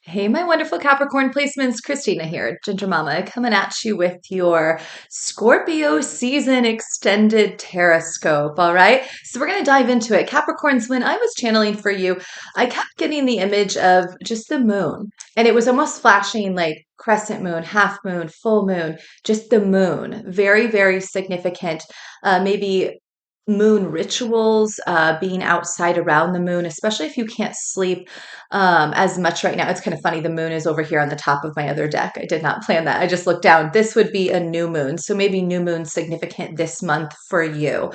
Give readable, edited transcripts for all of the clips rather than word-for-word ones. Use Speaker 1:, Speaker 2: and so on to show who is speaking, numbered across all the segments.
Speaker 1: Hey, my wonderful Capricorn placements. Christina here, Ginger Mama, coming at you with your Scorpio season extended Tarotscope. All right. So we're going to dive into it. Capricorns, when I was channeling for you, I kept getting the image of just the moon, and it was almost flashing like crescent moon, half moon, full moon, just the moon. Very, very significant. Maybe moon rituals, being outside around the moon, especially if you can't sleep as much right now. It's kind of funny. The moon is over here on the top of my other deck. I did not plan that. I just looked down. This would be a new moon. So maybe new moon significant this month for you.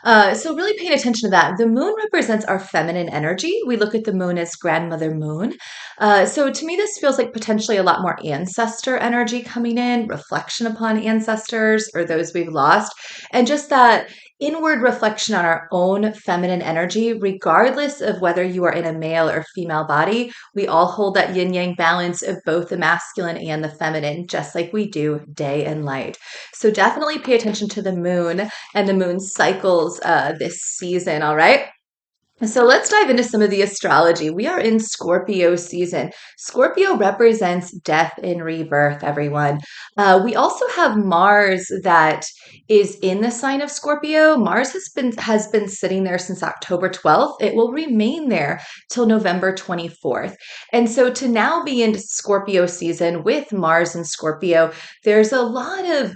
Speaker 1: So really paying attention to that. The moon represents our feminine energy. We look at the moon as grandmother moon. So to me, this feels like potentially a lot more ancestor energy coming in, reflection upon ancestors or those we've lost, and just that inward reflection on our own feminine energy, regardless of whether you are in a male or female body. We all hold that yin yang balance of both the masculine and the feminine, just like we do day and night. So definitely pay attention to the moon and the moon cycles this season, all right? So let's dive into some of the astrology. We are in Scorpio season. Scorpio represents death and rebirth, everyone. We also have Mars that is in the sign of Scorpio. Mars has been sitting there since October 12th. It will remain there till November 24th. And so to now be in Scorpio season with Mars and Scorpio, there's a lot of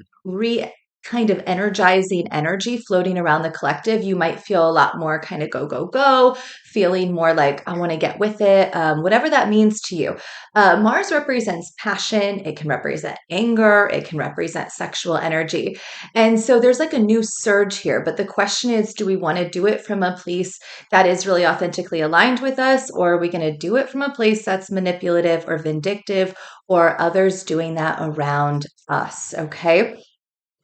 Speaker 1: kind of energizing energy floating around the collective. You might feel a lot more kind of go, go, go, feeling more like I want to get with it, whatever that means to you. Mars represents passion. It can represent anger. It can represent sexual energy. And so there's like a new surge here. But the question is, do we want to do it from a place that is really authentically aligned with us? Or are we going to do it from a place that's manipulative or vindictive or others doing that around us? Okay.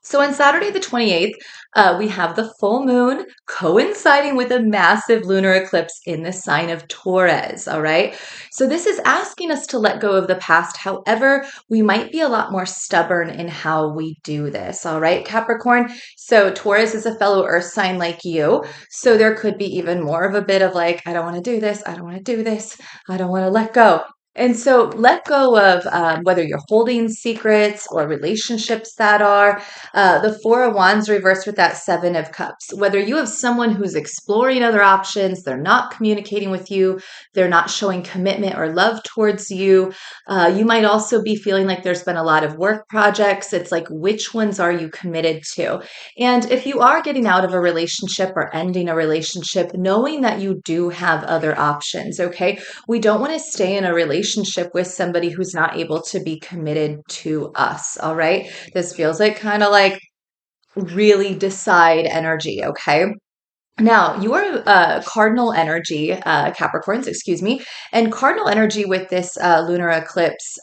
Speaker 1: So on Saturday, the 28th, we have the full moon coinciding with a massive lunar eclipse in the sign of Taurus. All right. So this is asking us to let go of the past. However, we might be a lot more stubborn in how we do this. All right, Capricorn. So Taurus is a fellow earth sign like you. So there could be even more of a bit of like, I don't want to do this. I don't want to do this. I don't want to let go. And so let go of whether you're holding secrets or relationships that are. The Four of Wands reversed with that Seven of Cups. Whether you have someone who's exploring other options, they're not communicating with you, they're not showing commitment or love towards you. You might also be feeling like there's been a lot of work projects. It's like, which ones are you committed to? And if you are getting out of a relationship or ending a relationship, knowing that you do have other options, okay? We don't want to stay in a relationship with somebody who's not able to be committed to us, all right? This feels like kind of like really decide energy, okay? Now, your cardinal energy, Capricorns, excuse me, and cardinal energy with this lunar eclipse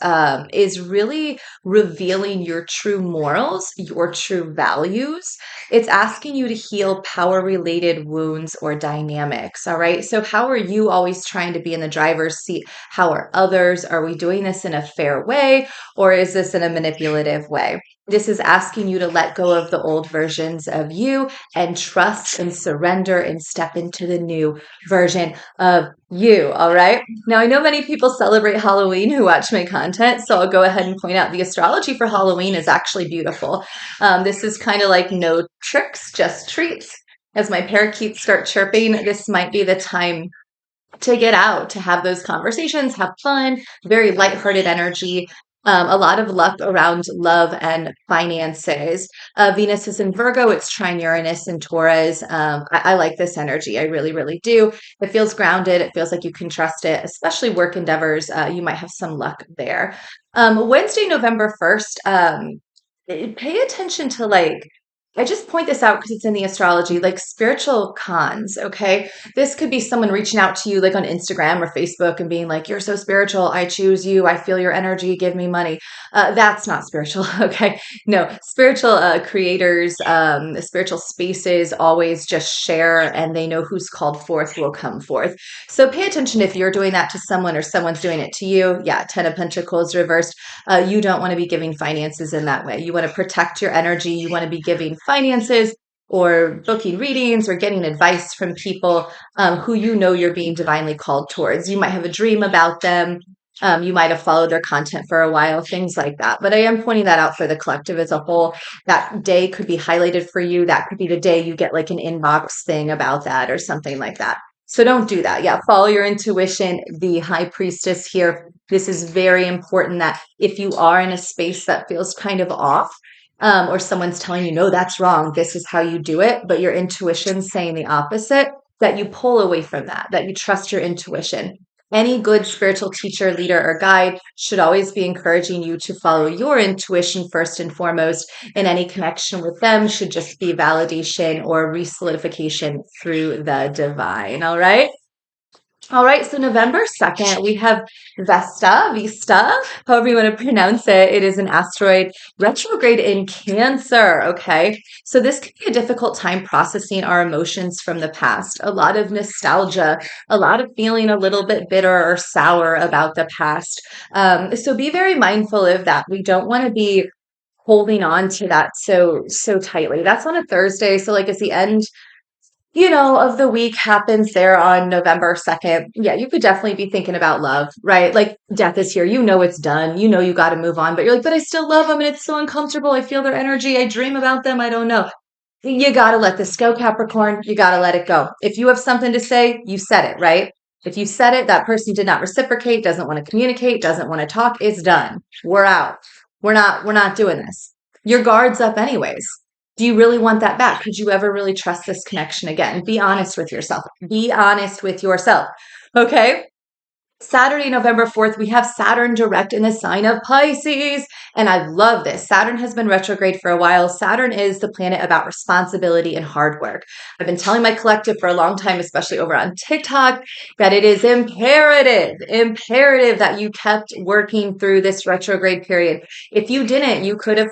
Speaker 1: is really revealing your true morals, your true values. It's asking you to heal power related wounds or dynamics. All right. So, how are you always trying to be in the driver's seat? How are others? Are we doing this in a fair way or is this in a manipulative way? This is asking you to let go of the old versions of you and trust and surrender and step into the new version of you. All right. Now, I know many people celebrate Halloween who watch my content, so I'll go ahead and point out the astrology for Halloween is actually beautiful. This is kind of like no tricks, just treats. As my parakeets start chirping, this might be the time to get out, to have those conversations, have fun, very lighthearted energy. A lot of luck around love and finances. Venus is in Virgo. It's trine Uranus and Taurus. I like this energy. I really, really do. It feels grounded. It feels like you can trust it, especially work endeavors. You might have some luck there. Wednesday, November 1st, pay attention to like, I just point this out because it's in the astrology, like spiritual cons, okay? This could be someone reaching out to you like on Instagram or Facebook and being like, you're so spiritual. I choose you. I feel your energy. Give me money. That's not spiritual, okay? No, spiritual creators, spiritual spaces always just share and they know who's called forth will come forth. So pay attention if you're doing that to someone or someone's doing it to you. Yeah, Ten of Pentacles reversed. You don't want to be giving finances in that way. You want to protect your energy. You want to be giving finances or booking readings or getting advice from people who you know you're being divinely called towards. You might have a dream about them. You might have followed their content for a while, things like that. But I am pointing that out for the collective as a whole. That day could be highlighted for you. That could be the day you get like an inbox thing about that or something like that. So don't do that. Yeah, follow your intuition. The high priestess here. This is very important that if you are in a space that feels kind of off, or someone's telling you, no, that's wrong, this is how you do it, but your intuition's saying the opposite, that you pull away from that, that you trust your intuition. Any good spiritual teacher, leader, or guide should always be encouraging you to follow your intuition first and foremost, and any connection with them should just be validation or resolidification through the divine. All right. All right, so November 2nd, we have Vesta, however you want to pronounce it. It is an asteroid retrograde in Cancer, okay? So this can be a difficult time processing our emotions from the past. A lot of nostalgia, a lot of feeling a little bit bitter or sour about the past. So be very mindful of that. We don't want to be holding on to that so tightly. That's on a Thursday, so like as the end of the week happens there on November 2nd. Yeah, you could definitely be thinking about love, right? Like death is here. You know it's done. You know you got to move on, but you're like, but I still love them and it's so uncomfortable. I feel their energy. I dream about them. I don't know. You got to let this go, Capricorn. You got to let it go. If you have something to say, you said it, right? If you said it, that person did not reciprocate, doesn't want to communicate, doesn't want to talk, it's done. We're out. We're not doing this. Your guard's up anyways. Do you really want that back? Could you ever really trust this connection again? Be honest with yourself. Be honest with yourself. Okay. Saturday, November 4th, we have Saturn direct in the sign of Pisces. And I love this. Saturn has been retrograde for a while. Saturn is the planet about responsibility and hard work. I've been telling my collective for a long time, especially over on TikTok, that it is imperative that you kept working through this retrograde period. If you didn't, you could have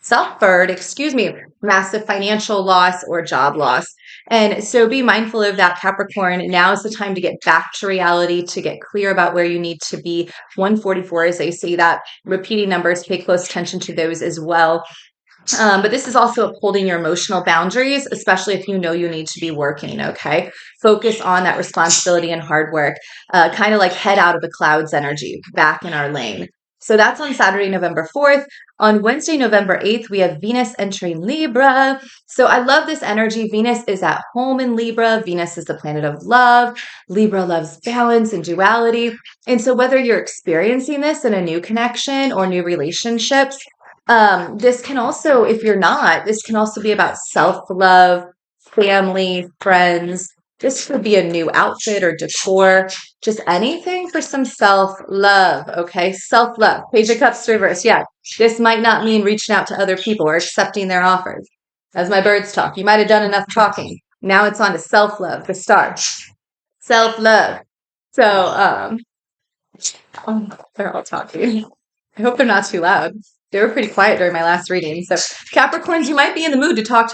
Speaker 1: suffered, massive financial loss or job loss. And so be mindful of that, Capricorn. Now is the time to get back to reality, to get clear about where you need to be. 144, as they say that. Repeating numbers, pay close attention to those as well. But this is also upholding your emotional boundaries, especially if you know you need to be working, okay? Focus on that responsibility and hard work, kind of like head out of the clouds energy, back in our lane. So that's on Saturday, November 4th. On Wednesday, November 8th, we have Venus entering Libra. So I love this energy. Venus is at home in Libra. Venus is the planet of love. Libra loves balance and duality. And so whether you're experiencing this in a new connection or new relationships, this can also, if you're not, this can also be about self-love, family, friends. This could be a new outfit or decor, just anything for some self-love, okay? Self-love. Page of Cups reverse. Yeah, this might not mean reaching out to other people or accepting their offers. As my birds talk, you might have done enough talking. Now it's on to self-love, the star. Self-love. So, they're all talking. I hope they're not too loud. They were pretty quiet during my last reading. So Capricorns, you might be in the mood to talk,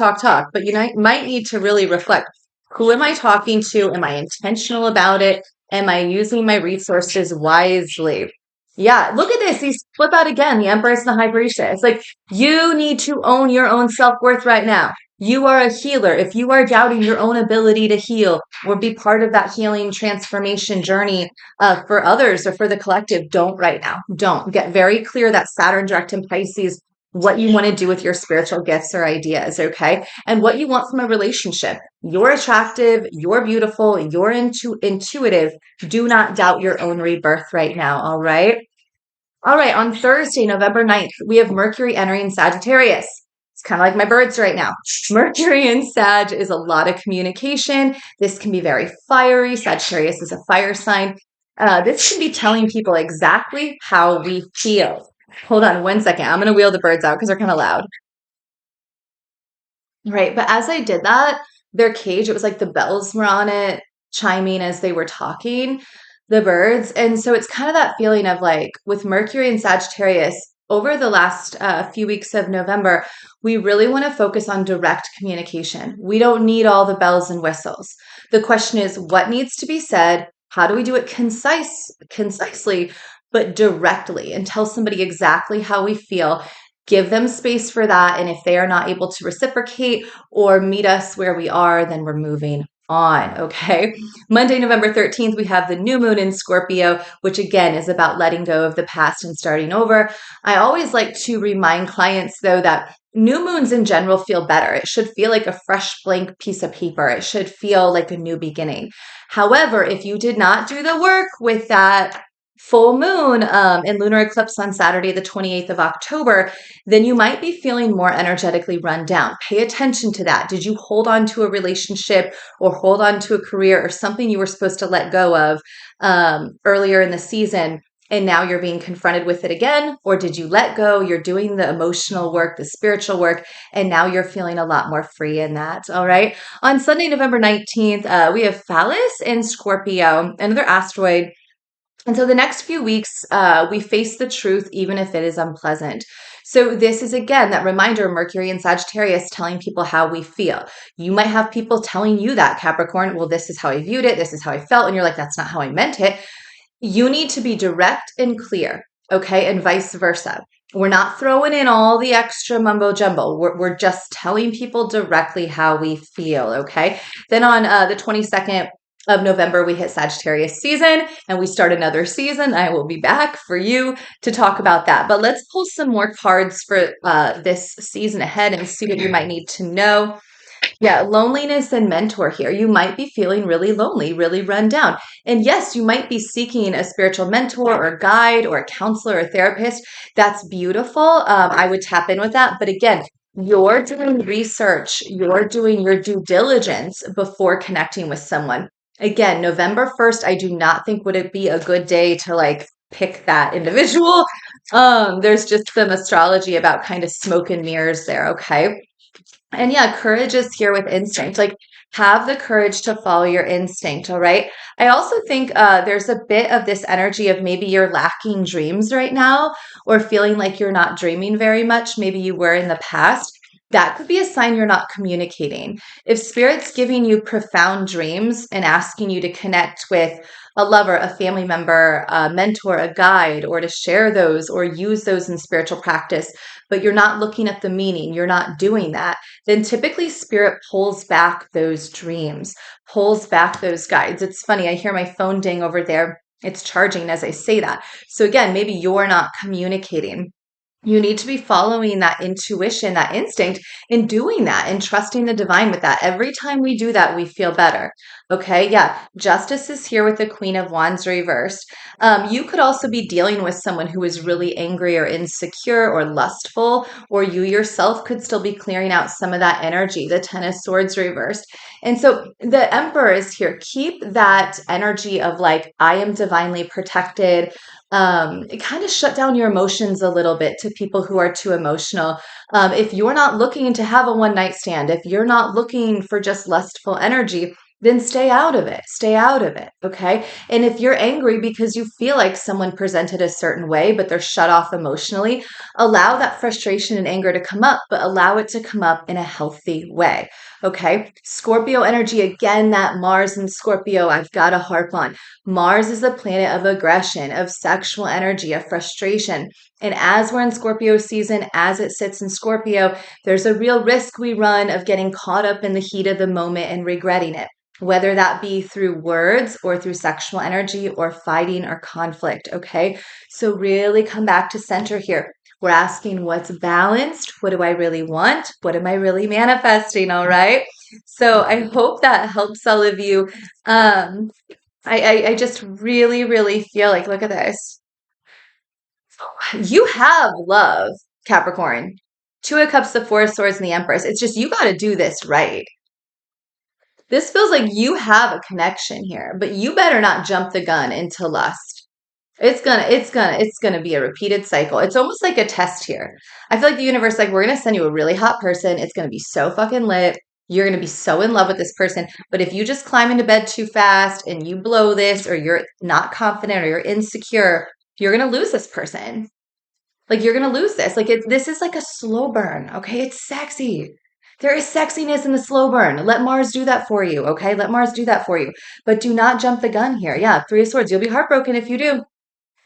Speaker 1: but you might need to really reflect. Who am I talking to? Am I intentional about it? Am I using my resources wisely? Yeah, look at this. These flip out again. The Empress and the High Priestess. It's like you need to own your own self-worth right now. You are a healer. If you are doubting your own ability to heal or be part of that healing transformation journey for others or for the collective, don't right now. Don't. Get very clear that Saturn direct in Pisces, what you want to do with your spiritual gifts or ideas, okay? And what you want from a relationship. You're attractive, you're beautiful, you're intuitive. Do not doubt your own rebirth right now, all right? All right, on Thursday, November 9th, we have Mercury entering Sagittarius. It's kind of like my birds right now. Mercury in Sag is a lot of communication. This can be very fiery. Sagittarius is a fire sign. This can be telling people exactly how we feel. Hold on one second. I'm going to wheel the birds out because they're kind of loud. Right. But as I did that, their cage, it was like the bells were on it, chiming as they were talking, the birds. And so it's kind of that feeling of like with Mercury and Sagittarius over the last few weeks of November, we really want to focus on direct communication. We don't need all the bells and whistles. The question is, what needs to be said? How do we do it concisely, but directly, and tell somebody exactly how we feel? Give them space for that. And if they are not able to reciprocate or meet us where we are, then we're moving on, okay? Monday, November 13th, we have the new moon in Scorpio, which again is about letting go of the past and starting over. I always like to remind clients, though, that new moons in general feel better. It should feel like a fresh blank piece of paper. It should feel like a new beginning. However, if you did not do the work with that full moon and lunar eclipse on Saturday, the 28th of October, then you might be feeling more energetically run down. Pay attention to that. Did you hold on to a relationship or hold on to a career or something you were supposed to let go of earlier in the season? And now you're being confronted with it again? Or did you let go? You're doing the emotional work, the spiritual work, and now you're feeling a lot more free in that. All right. On Sunday, November 19th, we have Phallus in Scorpio, another asteroid. And so the next few weeks, we face the truth, even if it is unpleasant. So this is, again, that reminder, Mercury and Sagittarius telling people how we feel. You might have people telling you that, Capricorn, well, this is how I viewed it. This is how I felt. And you're like, that's not how I meant it. You need to be direct and clear, okay? And vice versa. We're not throwing in all the extra mumbo jumbo. We're just telling people directly how we feel, okay? Then on the 22nd of November, we hit Sagittarius season and we start another season. I will be back for you to talk about that. But let's pull some more cards for this season ahead and see what you might need to know. Yeah, loneliness and mentor here. You might be feeling really lonely, really run down. And yes, you might be seeking a spiritual mentor or guide or a counselor or therapist. That's beautiful. I would tap in with that. But again, you're doing research, you're doing your due diligence before connecting with someone. Again, November 1st, I do not think would it be a good day to like pick that individual. There's just some astrology about kind of smoke and mirrors there, okay? And yeah, courage is here with instinct. Like, have the courage to follow your instinct. All right. I also think there's a bit of this energy of maybe you're lacking dreams right now or feeling like you're not dreaming very much. Maybe you were in the past. That could be a sign you're not communicating. If spirit's giving you profound dreams and asking you to connect with a lover, a family member, a mentor, a guide, or to share those or use those in spiritual practice, but you're not looking at the meaning, you're not doing that, then typically spirit pulls back those dreams, pulls back those guides. It's funny, I hear my phone ding over there. It's charging as I say that. So again, maybe you're not communicating. You need to be following that intuition, that instinct, and doing that and trusting the divine with that. Every time we do that, we feel better. Okay. Yeah. Justice is here with the Queen of Wands reversed. You could also be dealing with someone who is really angry or insecure or lustful, or you yourself could still be clearing out some of that energy, the Ten of Swords reversed. And so the Emperor is here. Keep that energy of like, I am divinely protected. It kind of shut down your emotions a little bit to people who are too emotional. If you're not looking to have a one night stand, if you're not looking for just lustful energy, then stay out of it. Stay out of it. Okay. And if you're angry because you feel like someone presented a certain way, but they're shut off emotionally, allow that frustration and anger to come up, but allow it to come up in a healthy way. Okay. Scorpio energy, again, that Mars and Scorpio, I've got to harp on. Mars is the planet of aggression, of sexual energy, of frustration. And as we're in Scorpio season, as it sits in Scorpio, there's a real risk we run of getting caught up in the heat of the moment and regretting it, whether that be through words or through sexual energy or fighting or conflict. Okay. So really come back to center here. We're asking what's balanced? What do I really want? What am I really manifesting? All right. So I hope that helps all of you. I just really, really feel like, look at this. You have love, Capricorn. Two of Cups, the Four of Swords, and the Empress. It's just you got to do this right. This feels like you have a connection here, but you better not jump the gun into lust. It's gonna be a repeated cycle. It's almost like a test here. I feel like the universe, like, we're gonna send you a really hot person. It's gonna be so fucking lit. You're gonna be so in love with this person. But if you just climb into bed too fast and you blow this, or you're not confident or you're insecure, you're gonna lose this person. Like, you're gonna lose this. Like, this is like a slow burn. Okay, it's sexy. There is sexiness in the slow burn. Let Mars do that for you. Okay, let Mars do that for you. But do not jump the gun here. Yeah, Three of Swords. You'll be heartbroken if you do.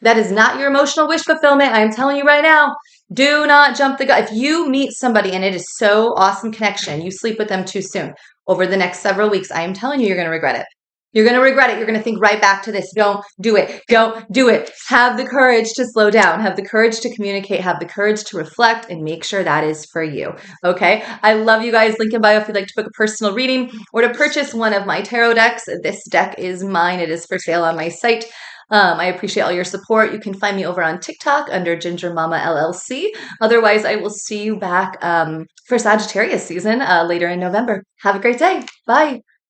Speaker 1: That is not your emotional wish fulfillment. I'm telling you right now. Do not jump the gun. If you meet somebody and it is so awesome connection, you sleep with them too soon. over the next several weeks. I am telling you, you're going to regret it. You're going to regret it. You're going to think right back to this. Don't do it. Don't do it. Have the courage to slow down. Have the courage to communicate. Have the courage to reflect and make sure that is for you. Okay. I love you guys. Link in bio if you'd like to book a personal reading or to purchase one of my tarot decks. This deck is mine. It is for sale on my site. I appreciate all your support. You can find me over on TikTok under Ginger Mama LLC. Otherwise, I will see you back for Sagittarius season later in November. Have a great day. Bye.